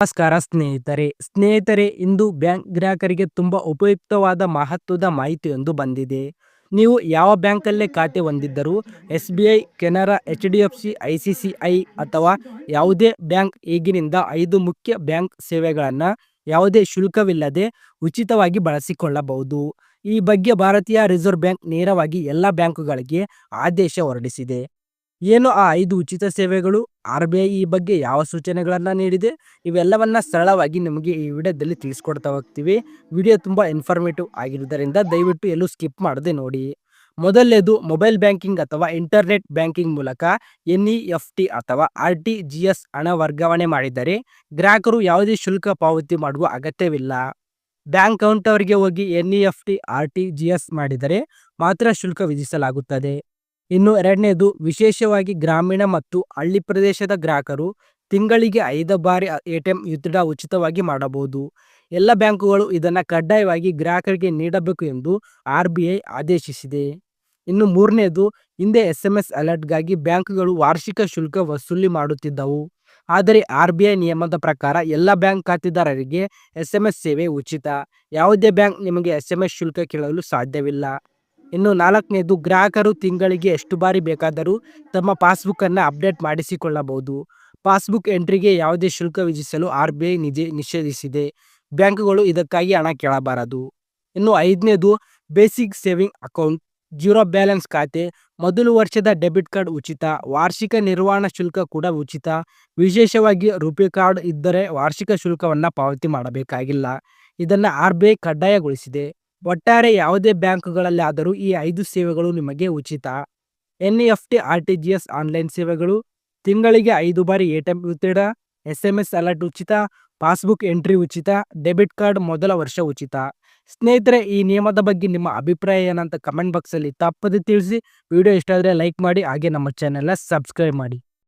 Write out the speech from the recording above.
ನಮಸ್ಕಾರ ಸ್ನೇಹಿತರೆ ಇಂದು ಬ್ಯಾಂಕ್ ಗ್ರಾಹಕರಿಗೆ ತುಂಬಾ ಉಪಯುಕ್ತವಾದ ಮಹತ್ವದ ಮಾಹಿತಿಯೊಂದು ಬಂದಿದೆ. ನೀವು ಯಾವ ಬ್ಯಾಂಕಲ್ಲೇ ಖಾತೆ ಹೊಂದಿದ್ದರೂ SBI, ಕೆನರಾ, HDFC, ICICI ಅಥವಾ ಯಾವುದೇ ಬ್ಯಾಂಕ್ ಈಗಿನಿಂದ 5 ಮುಖ್ಯ ಬ್ಯಾಂಕ್ ಸೇವೆಗಳನ್ನು ಯಾವುದೇ ಶುಲ್ಕವಿಲ್ಲದೆ ಉಚಿತವಾಗಿ ಬಳಸಿಕೊಳ್ಳಬಹುದು. ಈ ಬಗ್ಗೆ ಭಾರತೀಯ ರಿಸರ್ವ್ ಬ್ಯಾಂಕ್ ನೇರವಾಗಿ ಎಲ್ಲ ಬ್ಯಾಂಕುಗಳಿಗೆ ಆದೇಶ ಹೊರಡಿಸಿದೆ. ಏನು ಆ 5 ಉಚಿತ ಸೇವೆಗಳು? RBI ಈ ಬಗ್ಗೆ ಯಾವ ಸೂಚನೆಗಳನ್ನು ನೀಡಿದೆ? ಇವೆಲ್ಲವನ್ನ ಸರಳವಾಗಿ ನಿಮಗೆ ಈ ವಿಡಿಯೋದಲ್ಲಿ ತಿಳಿಸ್ಕೊಡ್ತಾ ಹೋಗ್ತೀವಿ. ವಿಡಿಯೋ ತುಂಬ ಇನ್ಫಾರ್ಮೇಟಿವ್ ಆಗಿರುವುದರಿಂದ ದಯವಿಟ್ಟು ಎಲ್ಲೂ ಸ್ಕಿಪ್ ಮಾಡದೆ ನೋಡಿ. ಮೊದಲನೇದು, ಮೊಬೈಲ್ ಬ್ಯಾಂಕಿಂಗ್ ಅಥವಾ ಇಂಟರ್ನೆಟ್ ಬ್ಯಾಂಕಿಂಗ್ ಮೂಲಕ NEFT ಅಥವಾ RTGS ಹಣ ವರ್ಗಾವಣೆ ಮಾಡಿದರೆ ಗ್ರಾಹಕರು ಯಾವುದೇ ಶುಲ್ಕ ಪಾವತಿ ಮಾಡುವ ಅಗತ್ಯವಿಲ್ಲ. ಬ್ಯಾಂಕ್ ಕೌಂಟರ್ಗೆ ಹೋಗಿ NEFT RTGS ಮಾಡಿದರೆ ಮಾತ್ರ ಶುಲ್ಕ ವಿಧಿಸಲಾಗುತ್ತದೆ. ಇನ್ನು ಎರಡನೇದು, ವಿಶೇಷವಾಗಿ ಗ್ರಾಮೀಣ ಮತ್ತು ಹಳ್ಳಿ ಪ್ರದೇಶದ ಗ್ರಾಹಕರು ತಿಂಗಳಿಗೆ 5 ಬಾರಿ ATM ವಿತ್ಡ್ರಾ ಉಚಿತವಾಗಿ ಮಾಡಬಹುದು. ಎಲ್ಲ ಬ್ಯಾಂಕುಗಳು ಇದನ್ನು ಕಡ್ಡಾಯವಾಗಿ ಗ್ರಾಹಕರಿಗೆ ನೀಡಬೇಕು ಎಂದು RBI ಆದೇಶಿಸಿದೆ. ಇನ್ನು ಮೂರನೇದು, ಹಿಂದೆ SMS ಅಲರ್ಟ್ಗಾಗಿ ಬ್ಯಾಂಕುಗಳು ವಾರ್ಷಿಕ ಶುಲ್ಕ ವಸೂಲಿ ಮಾಡುತ್ತಿದ್ದವು. ಆದರೆ RBI ನಿಯಮದ ಪ್ರಕಾರ ಎಲ್ಲ ಬ್ಯಾಂಕ್ ಖಾತೆದಾರರಿಗೆ SMS ಸೇವೆ ಉಚಿತ. ಯಾವುದೇ ಬ್ಯಾಂಕ್ ನಿಮಗೆ SMS ಶುಲ್ಕ ಕೇಳಲು ಸಾಧ್ಯವಿಲ್ಲ. ಇನ್ನು ನಾಲ್ಕನೇದು, ಗ್ರಾಹಕರು ತಿಂಗಳಿಗೆ ಎಷ್ಟು ಬಾರಿ ಬೇಕಾದರೂ ತಮ್ಮ ಪಾಸ್ಬುಕ್ಕನ್ನು ಅಪ್ಡೇಟ್ ಮಾಡಿಸಿಕೊಳ್ಳಬಹುದು. ಪಾಸ್ಬುಕ್ ಎಂಟ್ರಿಗೆ ಯಾವುದೇ ಶುಲ್ಕ ವಿಧಿಸಲು RBI ನಿಷೇಧಿಸಿದೆ. ಬ್ಯಾಂಕುಗಳು ಇದಕ್ಕಾಗಿ ಹಣ ಕೇಳಬಾರದು. ಇನ್ನು ಐದನೇದು, basic saving account, zero balance ಖಾತೆ, ಮೊದಲು ವರ್ಷದ ಡೆಬಿಟ್ ಕಾರ್ಡ್ ಉಚಿತ, ವಾರ್ಷಿಕ ನಿರ್ವಹಣಾ ಶುಲ್ಕ ಕೂಡ ಉಚಿತ. ವಿಶೇಷವಾಗಿ ರುಪೇ ಕಾರ್ಡ್ ಇದ್ದರೆ ವಾರ್ಷಿಕ ಶುಲ್ಕವನ್ನು ಪಾವತಿ ಮಾಡಬೇಕಾಗಿಲ್ಲ. ಇದನ್ನು RBI ಕಡ್ಡಾಯಗೊಳಿಸಿದೆ. ಒಟ್ಟಾರೆ ಯಾವುದೇ ಬ್ಯಾಂಕುಗಳಲ್ಲಾದರೂ ಈ 5 ಸೇವೆಗಳು ನಿಮಗೆ ಉಚಿತ. NEFT RTGS ಆನ್ಲೈನ್ ಸೇವೆಗಳು, ತಿಂಗಳಿಗೆ 5 ಬಾರಿ ATM ವಿತ್ಡ್ರಾ, SMS ಅಲರ್ಟ್ ಉಚಿತ, ಪಾಸ್ಬುಕ್ ಎಂಟ್ರಿ ಉಚಿತ, ಡೆಬಿಟ್ ಕಾರ್ಡ್ ಮೊದಲ ವರ್ಷ ಉಚಿತ. ಸ್ನೇಹಿತರೆ, ಈ ನಿಯಮದ ಬಗ್ಗೆ ನಿಮ್ಮ ಅಭಿಪ್ರಾಯ ಏನಂತ ಕಮೆಂಟ್ ಬಾಕ್ಸಲ್ಲಿ ತಪ್ಪದೆ ತಿಳಿಸಿ. ವಿಡಿಯೋ ಇಷ್ಟ ಆದರೆ ಲೈಕ್ ಮಾಡಿ, ಹಾಗೆ ನಮ್ಮ ಚಾನೆಲ್ನ ಸಬ್ಸ್ಕ್ರೈಬ್ ಮಾಡಿ.